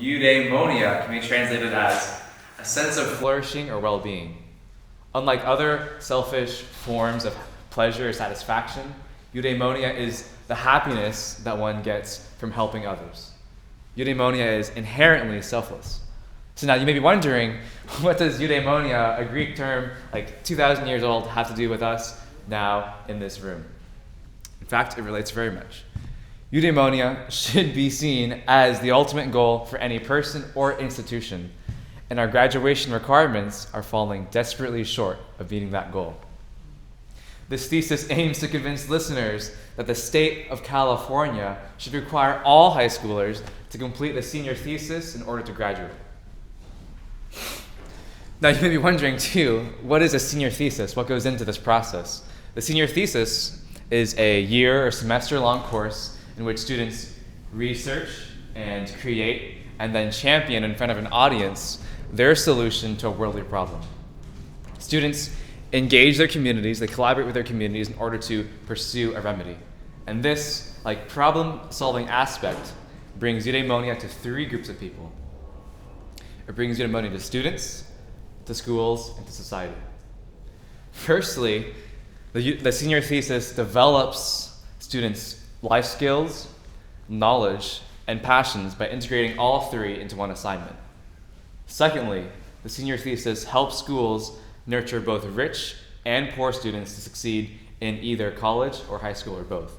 eudaimonia can be translated as a sense of flourishing or well-being. Unlike other selfish forms of pleasure or satisfaction, eudaimonia is the happiness that one gets from helping others. Eudaimonia is inherently selfless. So now you may be wondering, what does eudaimonia, a Greek term like 2,000 years old, have to do with us now in this room? In fact, it relates very much. Eudaimonia should be seen as the ultimate goal for any person or institution, and our graduation requirements are falling desperately short of meeting that goal. This thesis aims to convince listeners that the state of California should require all high schoolers to complete the senior thesis in order to graduate. Now you may be wondering too, what is a senior thesis? What goes into this process? The senior thesis is a year or semester-long course in which students research and create and then champion in front of an audience their solution to a worldly problem. Students engage their communities, they collaborate with their communities in order to pursue a remedy. And this, like problem-solving aspect, brings eudaimonia to three groups of people. It brings eudaimonia to students, to schools, and to society. Firstly, the senior thesis develops students' life skills, knowledge, and passions by integrating all three into one assignment. Secondly, the senior thesis helps schools nurture both rich and poor students to succeed in either college or high school or both.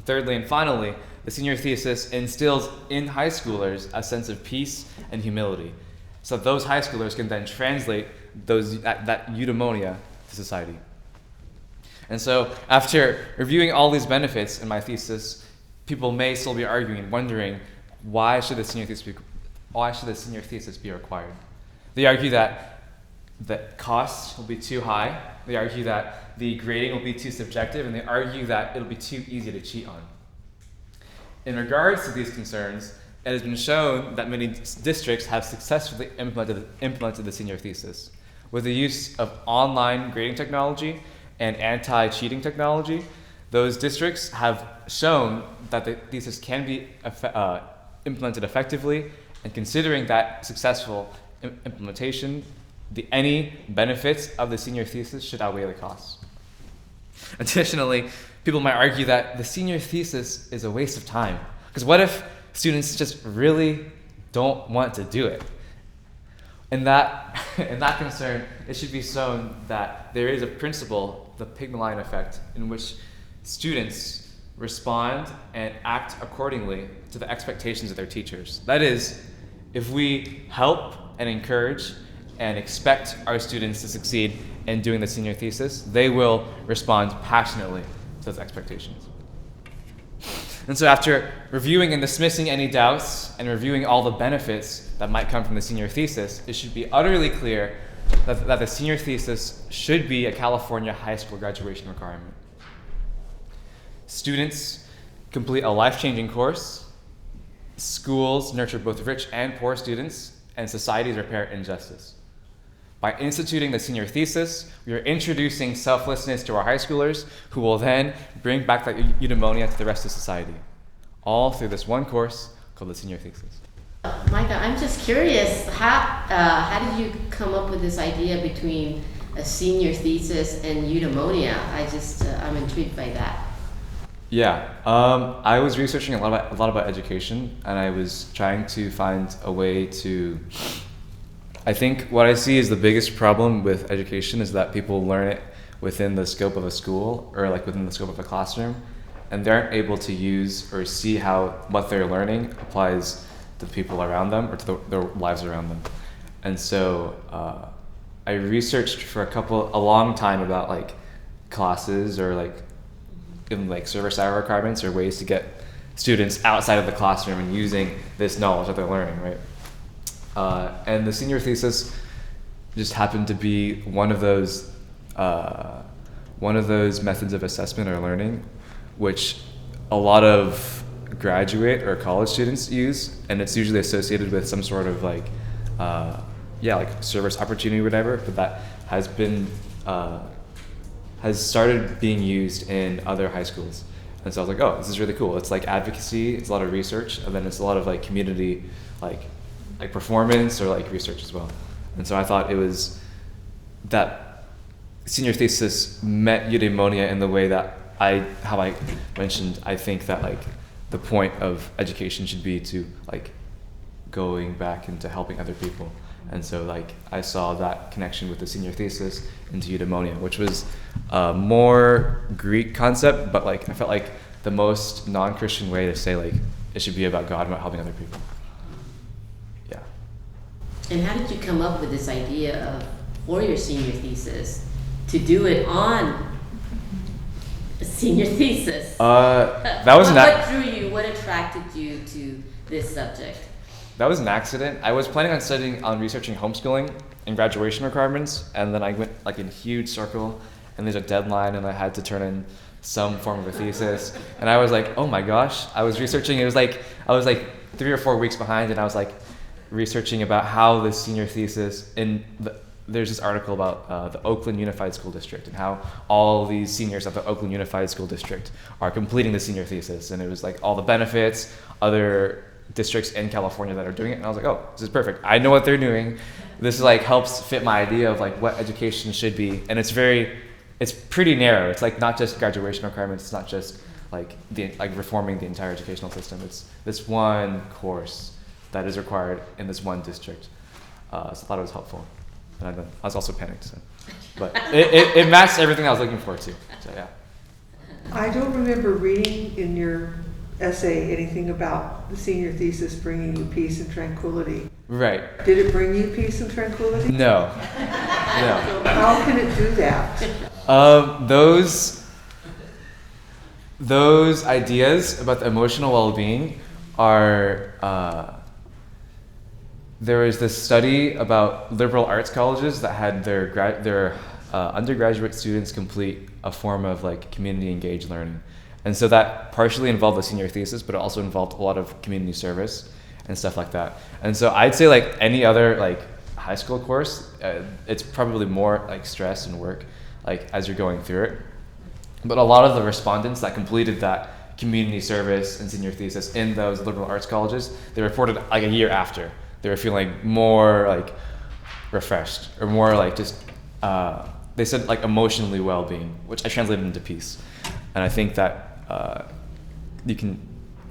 Thirdly and finally, the senior thesis instills in high schoolers a sense of peace and humility, so that those high schoolers can then translate that eudaimonia to society. And so, after reviewing all these benefits in my thesis, people may still be arguing and wondering, why should the senior thesis be required? They argue that the cost will be too high. They argue that the grading will be too subjective, and they argue that it'll be too easy to cheat on. In regards to these concerns, it has been shown that many districts have successfully implemented the senior thesis. With the use of online grading technology and anti-cheating technology, those districts have shown that the thesis can be implemented effectively, and considering that successful implementation, any benefits of the senior thesis should outweigh the costs. Additionally, people might argue that the senior thesis is a waste of time. Because what if students just really don't want to do it? In that concern, it should be shown that there is a principle, the Pygmalion effect, in which students respond and act accordingly to the expectations of their teachers. That is, if we help and encourage and expect our students to succeed in doing the senior thesis, they will respond passionately to those expectations. And so after reviewing and dismissing any doubts and reviewing all the benefits that might come from the senior thesis, it should be utterly clear that the senior thesis should be a California high school graduation requirement. Students complete a life-changing course, schools nurture both rich and poor students, and societies repair injustice. By instituting the senior thesis, we are introducing selflessness to our high schoolers, who will then bring back that eudaimonia to the rest of society, all through this one course called the senior thesis. Micah, I'm just curious, how did you come up with this idea between a senior thesis and eudaimonia? I'm intrigued by that. Yeah, I was researching a lot about education, and I was trying to find a way to. I think what I see is the biggest problem with education is that people learn it within the scope of a school or like within the scope of a classroom, and they aren't able to use or see how what they're learning applies to the people around them or to their lives around them. And so I researched for a long time about like classes or like even like service hour requirements or ways to get students outside of the classroom and using this knowledge that they're learning, right? And the senior thesis just happened to be one of those methods of assessment or learning, which a lot of graduate or college students use, and it's usually associated with some sort of like service opportunity or whatever. But that has started being used in other high schools, And so I was like, oh, this is really cool. It's like advocacy, it's a lot of research, and then it's a lot of like community, like performance or like research as well. And so I thought it was that senior thesis met eudaimonia in the way that how I mentioned, I think that like the point of education should be to like going back into helping other people. And so like I saw that connection with the senior thesis into eudaimonia, which was a more Greek concept, but like I felt like the most non-Christian way to say like it should be about God, about helping other people. Yeah. And how did you come up with this idea for your senior thesis to do it on a senior thesis? That was what drew you? What attracted you to this subject? That was an accident. I was planning on researching homeschooling and graduation requirements, and then I went like in a huge circle, and there's a deadline, and I had to turn in some form of a thesis, and I was like, oh my gosh, I was researching. It was like I was like 3 or 4 weeks behind, and I was like researching about how the senior thesis there's this article about the Oakland Unified School District and how all these seniors at the Oakland Unified School District are completing the senior thesis, and it was like all the benefits, other districts in California that are doing it, and I was like, oh, this is perfect. I know what they're doing. This like helps fit my idea of like what education should be, and it's pretty narrow. It's like not just graduation requirements. It's not just like reforming the entire educational system. It's this one course that is required in this one district. So I thought it was helpful, and I was also panicked. So. But it matched everything I was looking for too. So yeah. I don't remember reading in your essay anything about the senior thesis bringing you peace and tranquility. Right. Did it bring you peace and tranquility? No. No. So how can it do that? Those ideas about the emotional well-being are. There was this study about liberal arts colleges that had their undergraduate students complete a form of like community engaged learning. And so that partially involved the senior thesis, but it also involved a lot of community service and stuff like that. And so I'd say like any other like high school course, it's probably more like stress and work like as you're going through it. But a lot of the respondents that completed that community service and senior thesis in those liberal arts colleges, they reported like a year after. They were feeling more like refreshed or more like just, they said like emotionally well-being, which I translated into peace. And I think that you can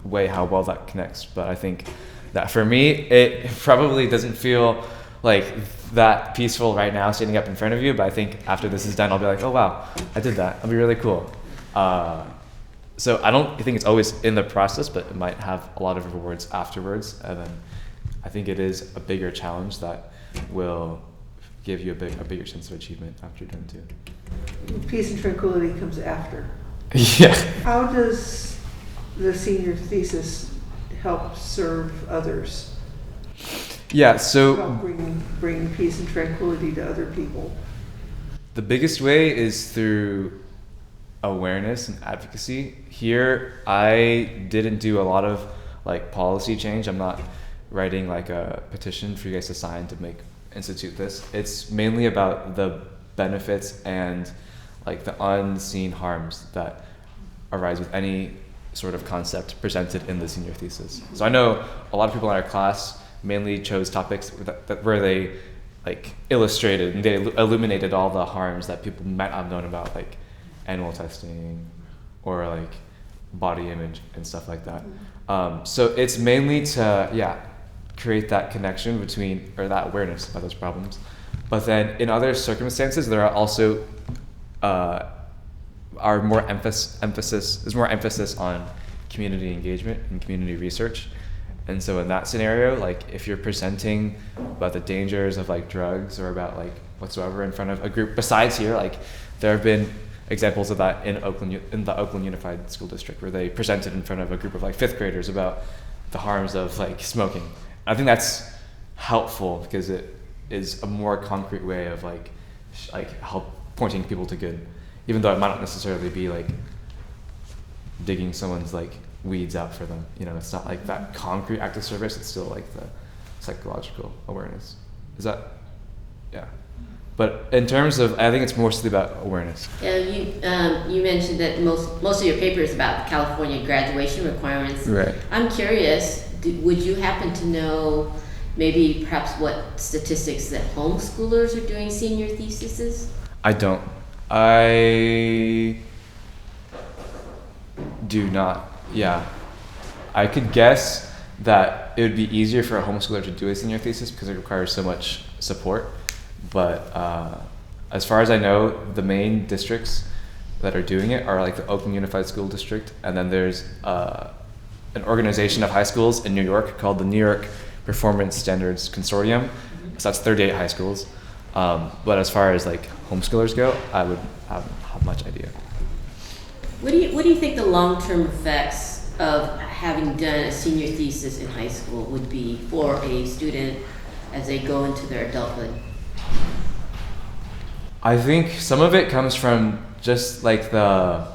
weigh how well that connects, but I think that for me, it probably doesn't feel like that peaceful right now standing up in front of you, but I think after this is done, I'll be like, oh wow, I did that. It'll be really cool. So I don't think it's always in the process, but it might have a lot of rewards afterwards. And then I think it is a bigger challenge that will give you a bigger sense of achievement after you're done too. Peace and tranquility comes after. Yeah. How does the senior thesis help serve others? Yeah, so Help bring peace and tranquility to other people. The biggest way is through awareness and advocacy. Here, I didn't do a lot of like policy change. I'm not writing like a petition for you guys to sign to institute this. It's mainly about the benefits and like the unseen harms that arise with any sort of concept presented in the senior thesis. So I know a lot of people in our class mainly chose topics where they like illustrated and they illuminated all the harms that people might have known about, like animal testing or like body image and stuff like that. So it's mainly to create that connection between, or that awareness about those problems. But then in other circumstances, there are also there's more emphasis on community engagement and community research. And so in that scenario, like if you're presenting about the dangers of like drugs or about like whatsoever in front of a group besides here, like there have been examples of that in the Oakland Unified School District, where they presented in front of a group of like 5th graders about the harms of like smoking. I think that's helpful because it is a more concrete way of like help pointing people to good, even though it might not necessarily be like digging someone's like weeds out for them. You know, it's not like that concrete act of service. It's still like the psychological awareness. Is that, yeah. But in terms of, I think it's mostly about awareness. You mentioned that most of your paper is about California graduation requirements. Right. I'm curious, would you happen to know maybe perhaps what statistics that homeschoolers are doing senior theses? I don't. I do not. Yeah. I could guess that it would be easier for a homeschooler to do a senior thesis because it requires so much support. But as far as I know, the main districts that are doing it are like the Oakland Unified School District, and then there's an organization of high schools in New York called the New York Performance Standards Consortium. So that's 38 high schools. But as far as like homeschoolers go, I would have much idea. What do you think the long-term effects of having done a senior thesis in high school would be for a student as they go into their adulthood? I think some of it comes from just like the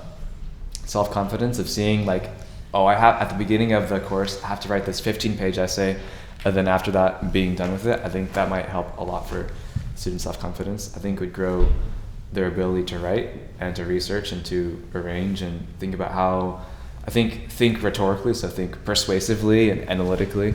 self-confidence of seeing like, oh, I have at the beginning of the course, I have to write this 15-page essay, and then after that, being done with it, I think that might help a lot for student self-confidence. I think it would grow their ability to write and to research and to arrange and think about how, think rhetorically, so think persuasively and analytically.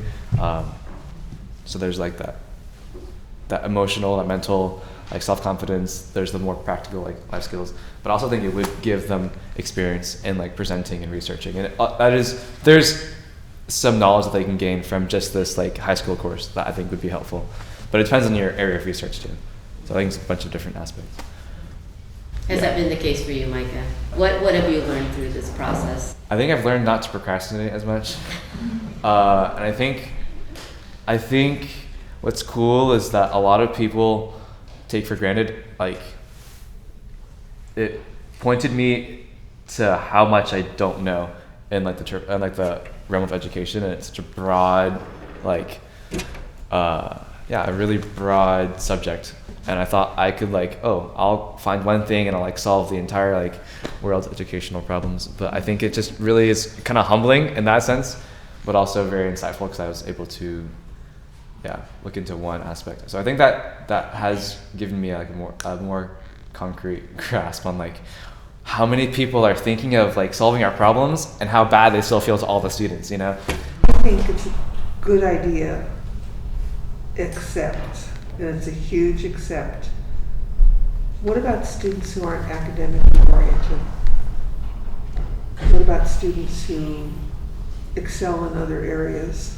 So there's like that emotional, that mental, like self-confidence. There's the more practical like life skills, but I also think it would give them experience in like presenting and researching. And there's some knowledge that they can gain from just this like high school course that I think would be helpful. But it depends on your area of research too. So I think it's a bunch of different aspects. Has that been the case for you, Micah? What have you learned through this process? I think I've learned not to procrastinate as much. And I think what's cool is that a lot of people take for granted, like, it pointed me to how much I don't know in like the realm of education, and it's such a broad, like, a really broad subject. And I thought I could like, oh, I'll find one thing and I'll like solve the entire like world's educational problems. But I think it just really is kind of humbling in that sense, but also very insightful because I was able to, look into one aspect. So I think that has given me like a more concrete grasp on like how many people are thinking of like solving our problems and how bad they still feel to all the students, you know? I think it's a good idea, except, and it's a huge except, what about students who aren't academically oriented? What about students who excel in other areas?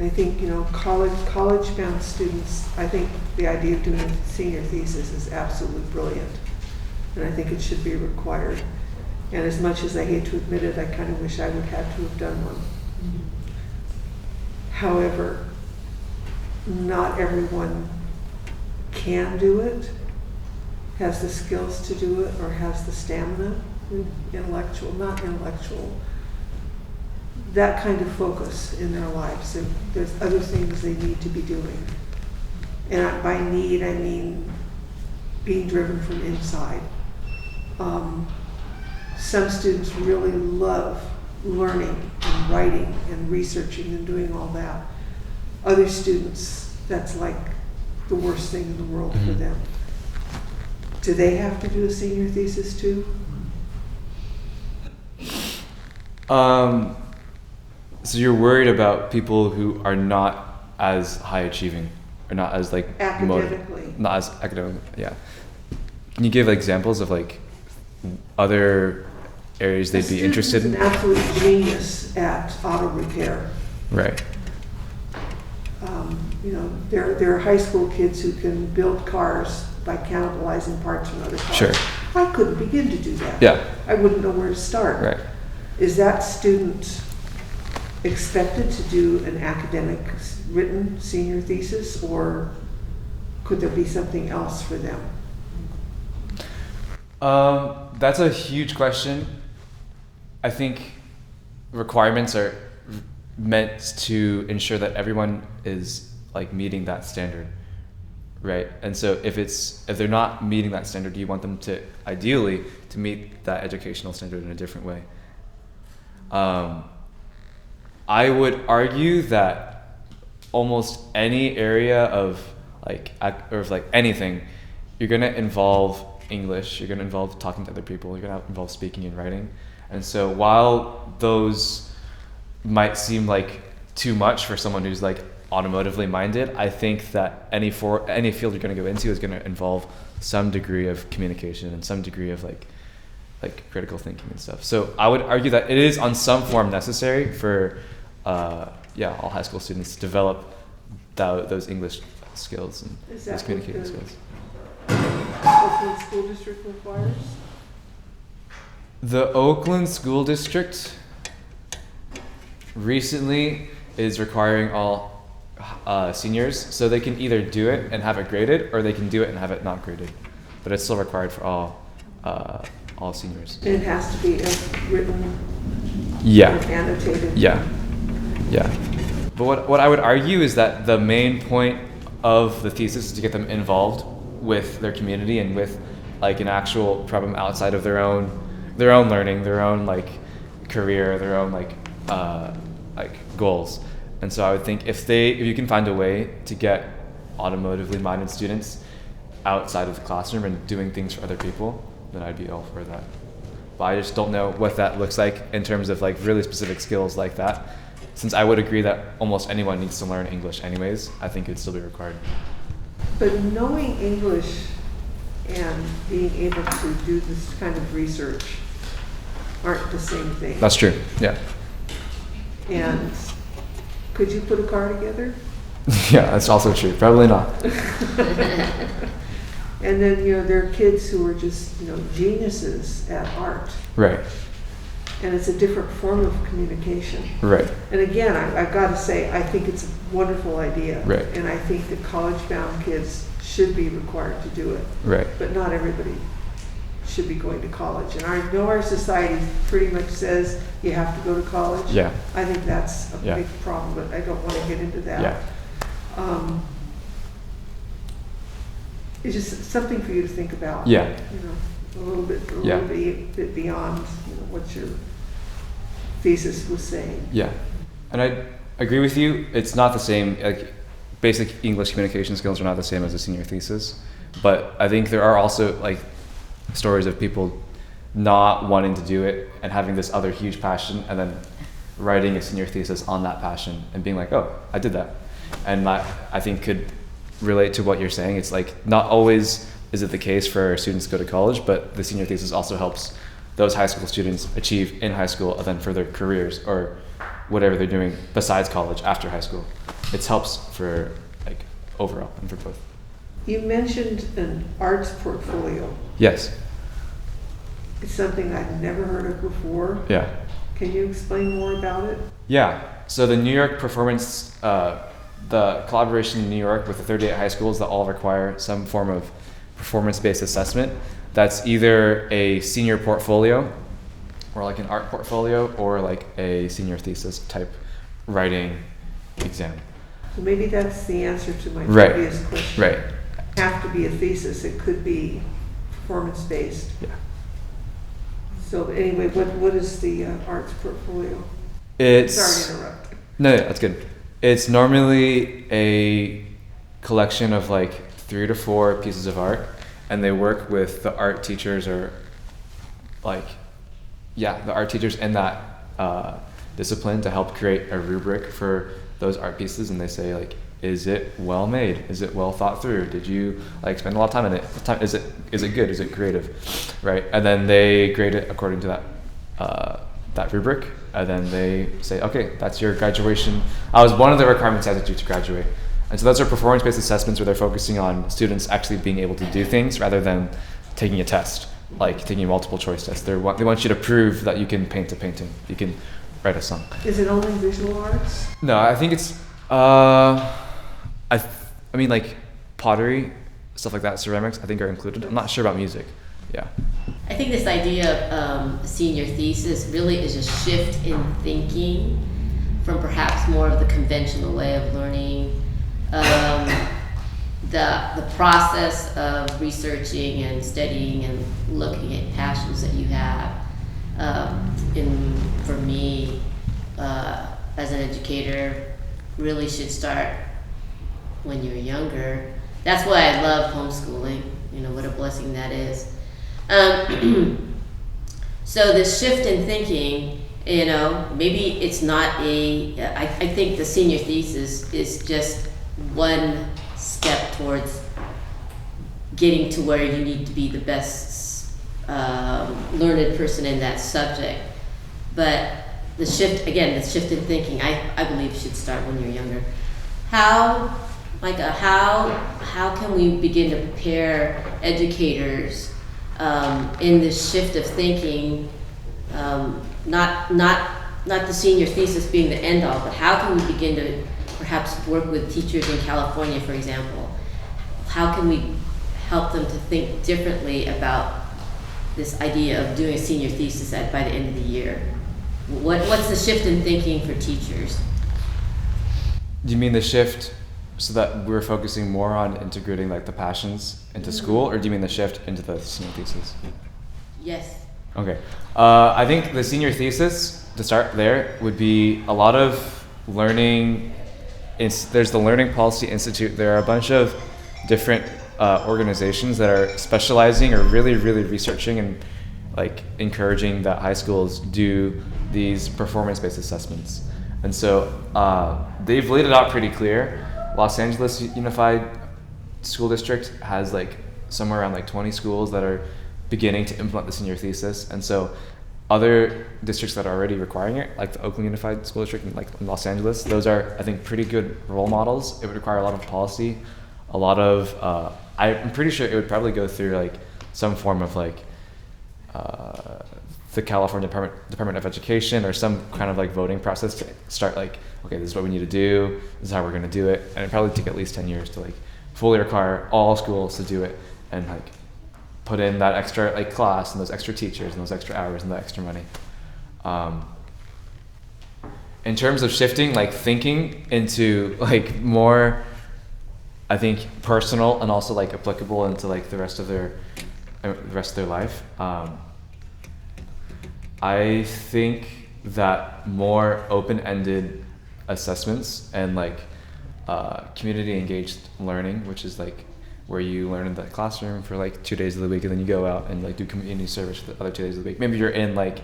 I think, college-bound students, I think the idea of doing a senior thesis is absolutely brilliant. And I think it should be required. And as much as I hate to admit it, I kind of wish I would have to have done one. Mm-hmm. However, not everyone can do it, has the skills to do it, or has the stamina, not intellectual, that kind of focus in their lives. There's other things they need to be doing. And by need, I mean being driven from inside. Some students really love learning and writing and researching and doing all that. Other students, that's like the worst thing in the world for them. Do they have to do a senior thesis too? So you're worried about people who are not as high achieving, or not as like academically, not as academic. Yeah. Can you give examples of like other areas they'd be interested in? An absolute genius at auto repair. Right. There are high school kids who can build cars by cannibalizing parts from other cars. Sure. I couldn't begin to do that. Yeah. I wouldn't know where to start. Right. Is that student expected to do an academic written senior thesis, or could there be something else for them? That's a huge question. I think requirements are meant to ensure that everyone is like meeting that standard, right? And so if they're not meeting that standard, you want them to ideally to meet that educational standard in a different way. I would argue that almost any area of or if like anything, you're gonna involve English, you're gonna involve talking to other people, you're gonna involve speaking and writing. And so while those might seem like too much for someone who's like automotively minded, I think that any field you're gonna go into is gonna involve some degree of communication and some degree of like critical thinking and stuff. So I would argue that it is on some form necessary for all high school students to develop those English skills and those communicating skills. Oakland School District requires? The Oakland School District recently is requiring all seniors, so they can either do it and have it graded, or they can do it and have it not graded. But it's still required for all seniors. It has to be written, Yeah. annotated. Yeah. But what I would argue is that the main point of the thesis is to get them involved with their community and with like an actual problem outside of their own learning, their own like career, their own like goals. And so I would think if you can find a way to get automotively minded students outside of the classroom and doing things for other people, then I'd be all for that. But I just don't know what that looks like in terms of like really specific skills like that. Since I would agree that almost anyone needs to learn English anyways, I think it'd still be required. But knowing English and being able to do this kind of research aren't the same thing. That's true, yeah. And could you put a car together? Yeah, that's also true. Probably not. And then, there are kids who are just, geniuses at art. Right. And it's a different form of communication. Right. And again, I've got to say, I think it's a wonderful idea. Right. And I think that college-bound kids should be required to do it. Right. But not everybody should be going to college. And I know our society pretty much says you have to go to college. Yeah. I think that's a Yeah. big problem, but I don't want to get into that. Yeah. It's just something for you to think about. Yeah. A little bit beyond what your thesis was saying. Yeah. And I agree with you. It's not the same. Like basic English communication skills are not the same as a senior thesis. But I think there are also like stories of people not wanting to do it and having this other huge passion and then writing a senior thesis on that passion and being like, oh, I did that. And I think could relate to what you're saying. It's like not always is it the case for students to go to college, but the senior thesis also helps those high school students achieve in high school and then for their careers or whatever they're doing besides college after high school. It helps for like overall and for both. You mentioned an arts portfolio. Yes. It's something I've never heard of before. Yeah. Can you explain more about it? Yeah. So the New York performance, the collaboration in New York with the 38 high schools that all require some form of performance-based assessment. That's either a senior portfolio or like an art portfolio or like a senior thesis type writing exam. So maybe that's the answer to my Right. previous question. Right. Have to be a thesis. It could be performance-based. Yeah. So anyway, what is the arts portfolio? It's Sorry to interrupt. No, that's good. It's normally a collection of like 3 to 4 pieces of art, and they work with the art teachers or the art teachers in that discipline to help create a rubric for those art pieces. And they say like, is it well made? Is it well thought through? Did you like spend a lot of time in it? Is it good? Is it creative? Right? And then they grade it according to that rubric. And then they say, okay, that's your graduation. One of the requirements you have to do to graduate. And so those are performance-based assessments where they're focusing on students actually being able to do things rather than taking a test, like taking a multiple choice test. They want you to prove that you can paint a painting, you can write a song. Is it only visual arts? No, I think it's, I mean like pottery, stuff like that, ceramics, I think are included. I'm not sure about music. Yeah. I think this idea of a senior thesis really is a shift in thinking from perhaps more of the conventional way of learning. The process of researching and studying and looking at passions that you have. For me, as an educator, really should start when you're younger, That's why I love homeschooling. You know, what a blessing that is. So the shift in thinking, you know, maybe it's not I think the senior thesis is just one step towards getting to where you need to be the best learned person in that subject. But the shift in thinking, I believe should start when you're younger. How can we begin to prepare educators in this shift of thinking, not the senior thesis being the end all, but how can we begin to perhaps work with teachers in California, for example? How can we help them to think differently about this idea of doing a senior thesis by the end of the year? What's the shift in thinking for teachers? Do you mean the shift so that we're focusing more on integrating like the passions into school, or do you mean the shift into the senior thesis? Yes. Okay. I think the senior thesis, to start there, would be a lot of learning. There's the Learning Policy Institute. There are a bunch of different organizations that are specializing or really, really researching and like encouraging that high schools do these performance-based assessments. And so they've laid it out pretty clear. Los Angeles Unified School District has like somewhere around like 20 schools that are beginning to implement the senior thesis. And so other districts that are already requiring it, like the Oakland Unified School District and like in Los Angeles, those are, I think, pretty good role models. It would require a lot of policy, a lot of, I'm pretty sure it would probably go through like some form of like the California Department of Education or some kind of like voting process to start like, okay, this is what we need to do, this is how we're going to do it. And it'd probably take at least 10 years to like fully require all schools to do it and like put in that extra like class and those extra teachers and those extra hours and that extra money. In terms of shifting like thinking into like more, I think, personal and also like applicable into like the rest of their life. I think that more open-ended assessments and like community engaged learning, which is like where you learn in the classroom for like 2 days of the week and then you go out and like do community service for the other 2 days of the week. Maybe you're in like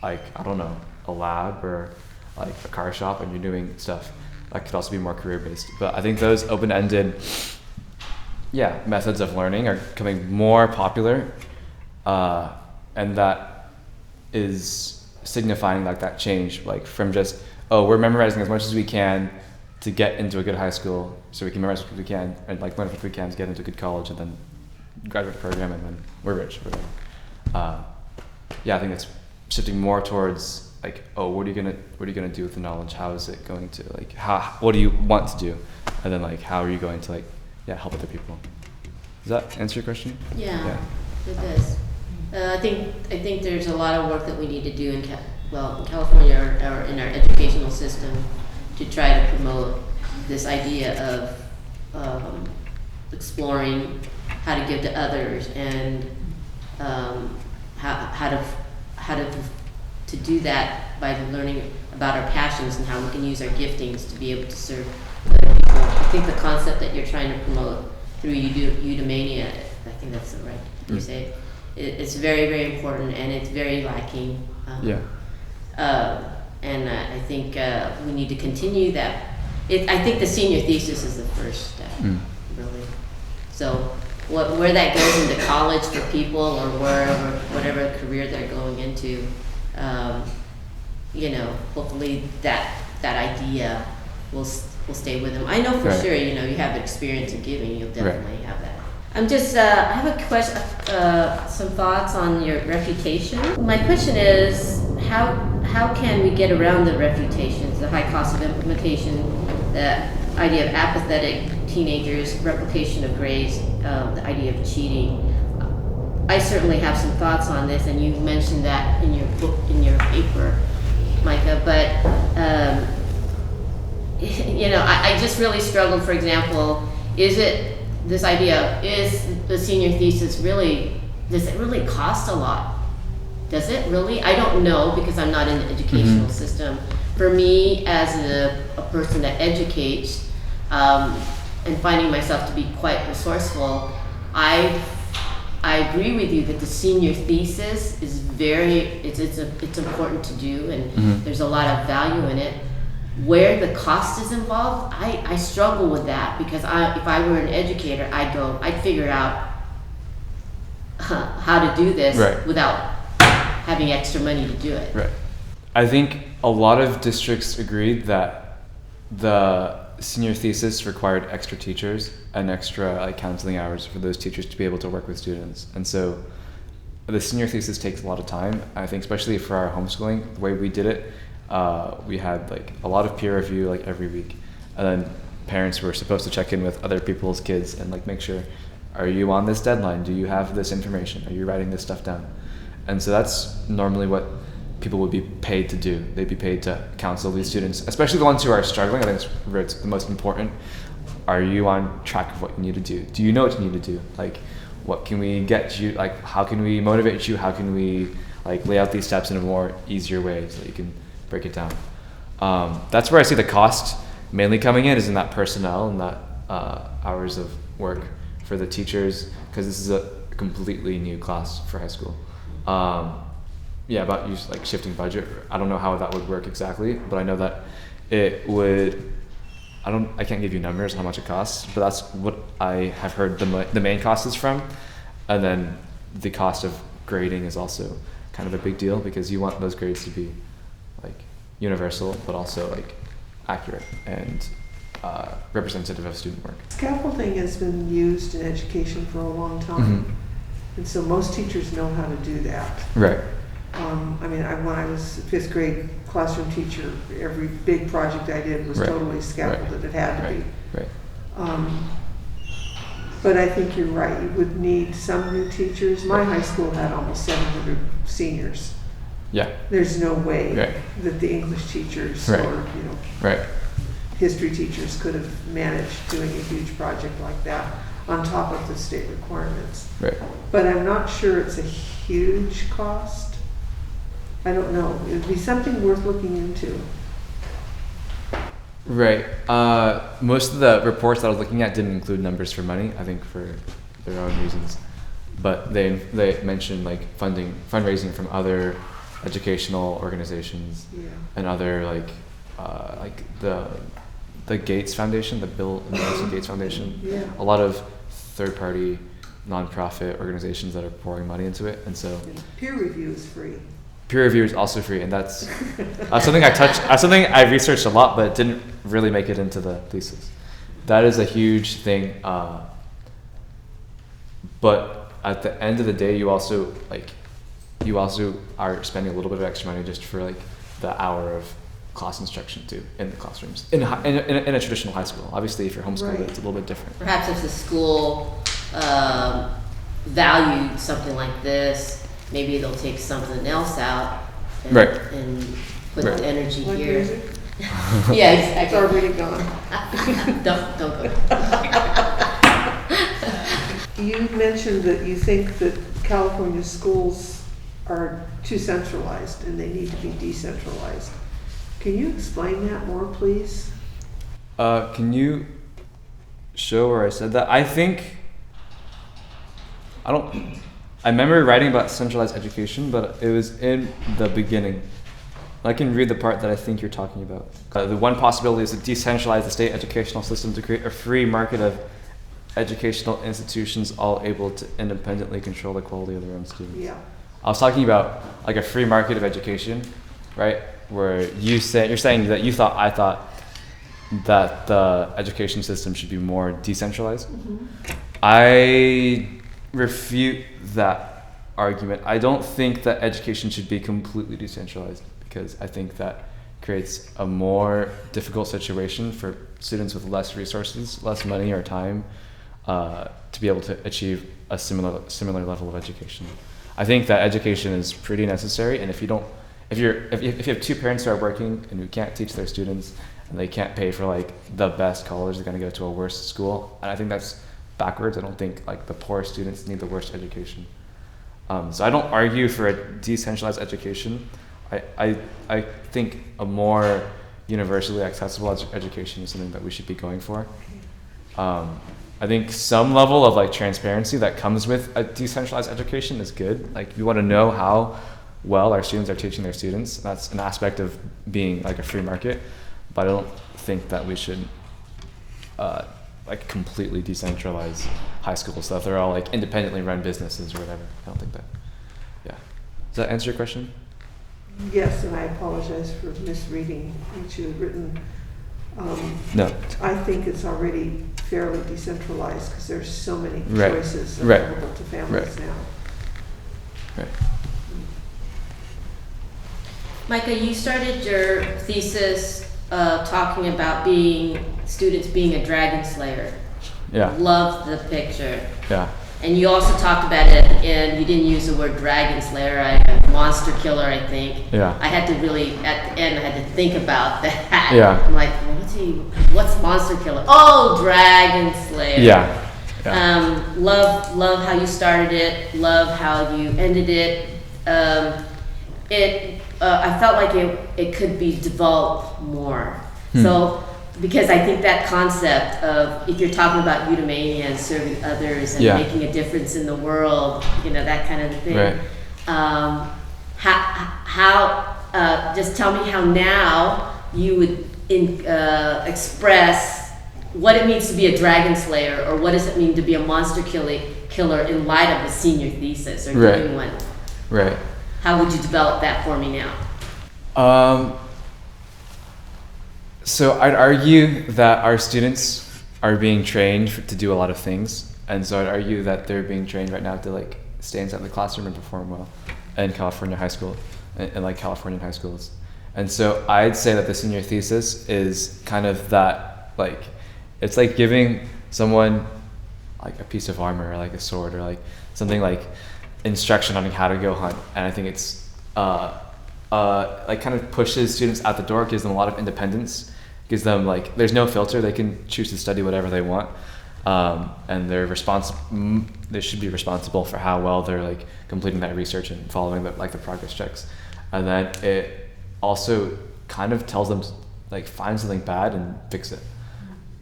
I don't know, a lab or like a car shop and you're doing stuff that could also be more career-based. But I think those open-ended methods of learning are becoming more popular, and that is signifying like that change, like from just, we're memorizing as much as we can to get into a good high school so we can memorize what we can and like learn what we can to get into a good college and then graduate program and then we're rich. I think it's shifting more towards like, what are you gonna do with the knowledge? How is it going to like, what do you want to do? And then like, how are you going to like, help other people? Does that answer your question? Yeah. It does. I think there's a lot of work that we need to do in California or in our educational system to try to promote this idea of exploring how to give to others and how to do that by learning about our passions and how we can use our giftings to be able to serve other people. I think the concept that you're trying to promote through Udemania, I think that's the right you say. It's very, very important and it's very lacking. And I think we need to continue that. I think the senior thesis is the first step, really. So where that goes into college for people or whatever career they're going into, hopefully that idea will stay with them. I know for sure, you have experience in giving, you'll definitely have that. I'm just, I have a question, some thoughts on your reputation. My question is, how can we get around the reputations, the high cost of implementation, the idea of apathetic teenagers, replication of grades, the idea of cheating? I certainly have some thoughts on this, and you mentioned that in your book, in your paper, Micah, but, I just really struggled, for example, this idea, is the senior thesis does it really cost a lot? Does it really? I don't know because I'm not in the educational system. For me, as a person that educates, and finding myself to be quite resourceful, I agree with you that the senior thesis is it's important to do, and there's a lot of value in it. Where the cost is involved, I struggle with that, because if I were an educator, I'd figure out how to do this without having extra money to do it. Right. I think a lot of districts agreed that the senior thesis required extra teachers and extra counseling hours for those teachers to be able to work with students. And so the senior thesis takes a lot of time. I think especially for our homeschooling, the way we did it, we had a lot of peer review every week. And then parents were supposed to check in with other people's kids and make sure, are you on this deadline? Do you have this information? Are you writing this stuff down? And so that's normally what people would be paid to do. They'd be paid to counsel these students, especially the ones who are struggling. I think that's where it's the most important. Are you on track of what you need to do? Do you know what you need to do? What can we get you? How can we motivate you? How can we lay out these steps in a more easier way so that you can break it down? That's where I see the cost mainly coming in, is in that personnel and that hours of work for the teachers, because this is a completely new class for high school. About use shifting budget. I don't know how that would work exactly, but I know that it would. I can't give you numbers how much it costs, but that's what I have heard the main cost is from. And then the cost of grading is also kind of a big deal, because you want those grades to be universal, but also accurate and representative of student work. Scaffolding has been used in education for a long time, and so most teachers know how to do that. Right. When I was a fifth grade classroom teacher, every big project I did was totally scaffolded. It had to be. Right. But I think you're right. You would need some new teachers. My high school had almost 700 seniors. Yeah. There's no way that the English teachers or history teachers could have managed doing a huge project like that on top of the state requirements. Right. But I'm not sure it's a huge cost. I don't know. It would be something worth looking into. Right. Most of the reports that I was looking at didn't include numbers for money, I think for their own reasons. But they mentioned fundraising from other educational organizations and other the Gates Foundation, the Bill and Melinda Gates Foundation. A lot of third-party nonprofit organizations that are pouring money into it, and so peer review is free. Peer review is also free, and that's something I researched a lot, but it didn't really make it into the thesis. That is a huge thing, but at the end of the day, you also are spending a little bit of extra money just for the hour of class instruction too in the classrooms in a traditional high school. Obviously, if you're homeschooled, it's a little bit different. Perhaps if the school valued something like this, maybe they'll take something else out and put the energy here. Music? Yeah, exactly. It's already gone. Don't go. You mentioned that you think that California schools are too centralized and they need to be decentralized. Can you explain that more, please? Can you show where I said that? I remember writing about centralized education, but it was in the beginning. I can read the part that I think you're talking about. The one possibility is to decentralize the state educational system to create a free market of educational institutions all able to independently control the quality of their own students. Yeah. I was talking about a free market of education, right? Where you're saying that I thought that the education system should be more decentralized. I refute that argument. I don't think that education should be completely decentralized, because I think that creates a more difficult situation for students with less resources, less money or time, to be able to achieve a similar level of education. I think that education is pretty necessary, and if you have two parents who are working and who can't teach their students, and they can't pay for the best college, they're going to go to a worse school, and I think that's backwards. I don't think the poor students need the worst education. So I don't argue for a decentralized education. I think a more universally accessible education is something that we should be going for. I think some level of like transparency that comes with a decentralized education is good. Like we want to know how well our students are teaching their students. That's an aspect of being like a free market, but I don't think that we should like completely decentralize high school stuff. They're all like independently run businesses or whatever. I don't think that. Yeah. Does that answer your question? Yes, and I apologize for misreading what you had written. No. I think it's already fairly decentralized because there's so many Right. choices Right. available to families Right. now. Right. Micah, you started your thesis talking about students being a dragon slayer. Yeah. Love the picture. Yeah. And you also talked about it, and you didn't use the word dragon slayer, monster killer, I think. Yeah. I had to really, at the end, I had to think about that. Yeah. I'm like, what's monster killer? Oh, dragon slayer. Yeah. Yeah. Love how you started it. Love how you ended it. I felt like it could be developed more. So, because I think that concept of, if you're talking about eudaimonia and serving others and Yeah. making a difference in the world, that kind of thing. Right. Just tell me how now you would express what it means to be a dragon slayer, or what does it mean to be a monster killer in light of a senior thesis or Right. doing one. Right. How would you develop that for me now? So I'd argue that our students are being trained to do a lot of things, and so I'd argue that they're being trained right now to like stay inside the classroom and perform well in California high school, and like Californian high schools. And so I'd say that the senior thesis is kind of that, like, it's like giving someone like a piece of armor or like a sword or like something like instruction on how to go hunt. And I think it's like kind of pushes students out the door, gives them a lot of independence, gives them like, there's no filter, they can choose to study whatever they want. And they should be responsible for how well they're like completing that research and following the progress checks. And then it also kind of tells them like find something bad and fix it.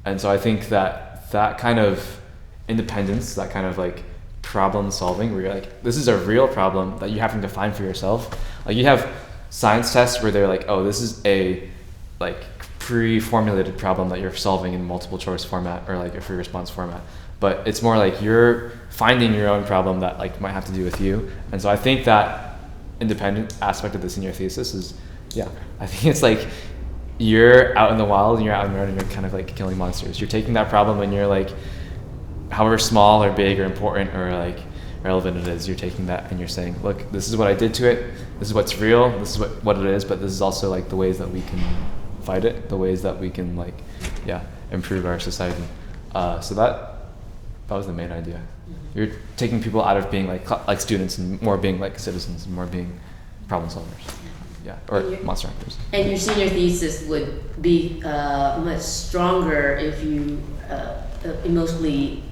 And so I think that kind of independence, that kind of like problem solving, where you're like, this is a real problem that you have to define for yourself. Like you have science tests where they're like, oh, this is a like pre-formulated problem that you're solving in multiple choice format or like a free response format. But it's more like you're finding your own problem that like might have to do with you. And so I think that independent aspect of the senior thesis is, yeah, I think it's like you're out in the wild and you're out on the road and you're kind of like killing monsters. You're taking that problem and you're like, however small or big or important or like relevant it is, you're taking that and you're saying, look, this is what I did to it, this is what's real, this is what it is, but this is also like the ways that we can fight it, the ways that we can like, yeah, improve our society. So that was the main idea. You're taking people out of being like students and more being like citizens and more being problem solvers. Yeah, or monster actors. And your senior thesis would be much stronger if you emotionally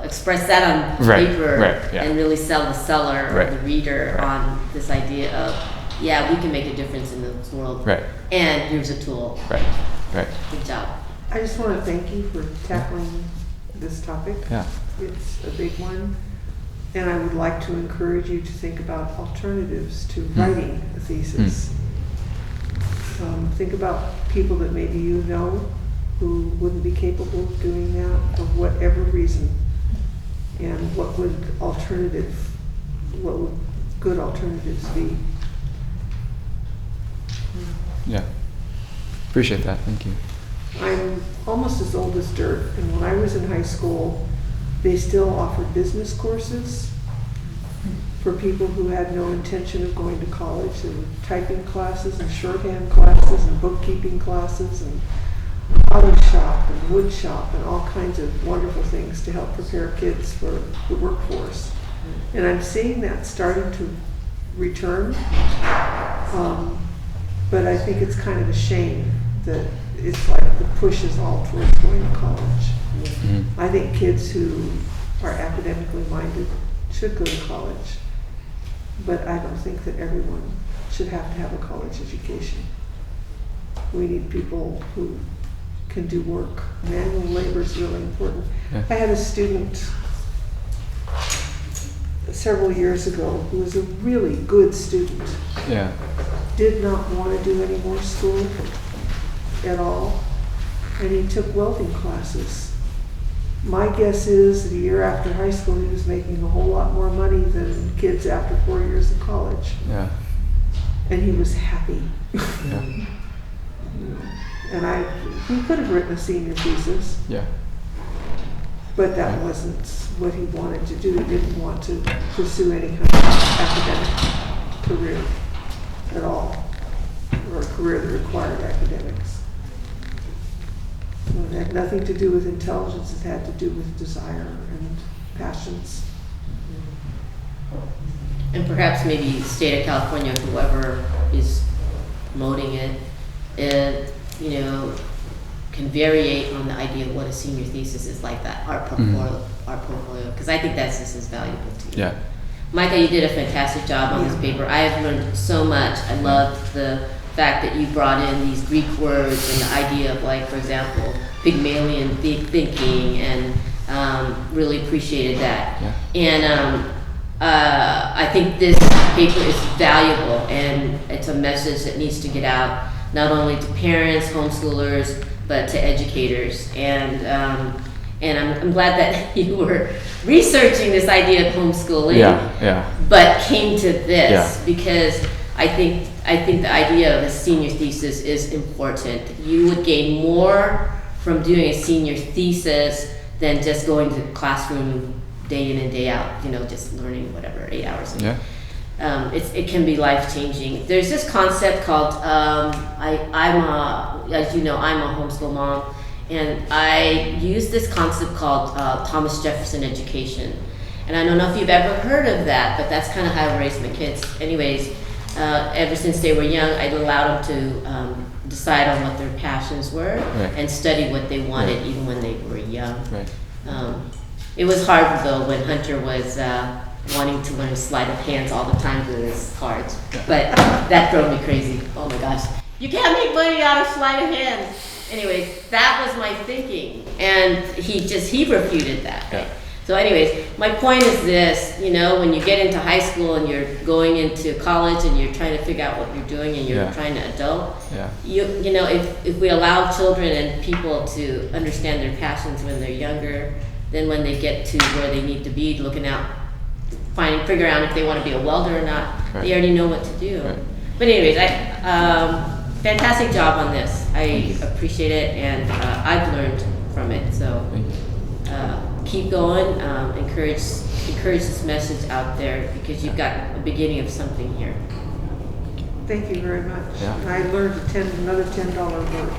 express that on paper and really sell the seller or the reader on this idea of, yeah, we can make a difference in this world. Right. And here's a tool. Right. Good job. I just want to thank you for tackling this topic. Yeah. It's a big one. And I would like to encourage you to think about alternatives to writing a thesis. Think about people that maybe you know who wouldn't be capable of doing that for whatever reason. And what would good alternatives be? Yeah. Appreciate that. Thank you. I'm almost as old as dirt, and when I was in high school, they still offered business courses for people who had no intention of going to college. There were typing classes and shorthand classes and bookkeeping classes and auto shop and wood shop and all kinds of wonderful things to help prepare kids for the workforce. And I'm seeing that starting to return, but I think it's kind of a shame that it's like the push is all towards going to college. I think kids who are academically minded should go to college, but I don't think that everyone should have to have a college education. We need people who can do work. Manual labor is really important. Yeah. I had a student several years ago who was a really good student, Yeah. did not want to do any more school at all, and he took welding classes. My guess is that a year after high school he was making a whole lot more money than kids after 4 years of college, Yeah. and he was happy. Yeah. And he could have written a senior thesis, Yeah. but that wasn't what he wanted to do. He didn't want to pursue any kind of academic career at all, or a career that required academics. It had nothing to do with intelligence, it had to do with desire and passions. And perhaps maybe the state of California, whoever is promoting it, can variate on the idea of what a senior thesis is, like that art portfolio, because I think that's just as valuable too. Yeah. Micah, you did a fantastic job on this paper. I have learned so much. I loved the fact that you brought in these Greek words and the idea of, like, for example, Pygmalion thinking, and really appreciated that. Yeah. And I think this paper is valuable, and it's a message that needs to get out, not only to parents, homeschoolers, but to educators. And I'm glad that you were researching this idea of homeschooling, but came to this because I think the idea of a senior thesis is important. You would gain more from doing a senior thesis than just going to the classroom day in and day out, just learning whatever, 8 hours a day. It can be life-changing. There's this concept called, as you know, I'm a homeschool mom, and I use this concept called Thomas Jefferson education. And I don't know if you've ever heard of that, but that's kind of how I raised my kids. Anyways, ever since they were young, I allowed them to decide on what their passions were and study what they wanted even when they were young. It was hard though when Hunter was wanting to learn sleight of hands all the time with his cards, but that drove me crazy. Oh my gosh, you can't make money out of sleight of hands. Anyways, that was my thinking, and he refuted that. So anyways, my point is this, when you get into high school and you're going into college and you're trying to figure out what you're doing and you're trying to adult, if we allow children and people to understand their passions when they're younger, then when they get to where they need to be, figure out if they want to be a welder or not, they already know what to do. But anyways, fantastic job on this. I appreciate it, and I've learned from it. So keep going. Encourage this message out there, because you've got a beginning of something here. Thank you very much. I learned another $10 word.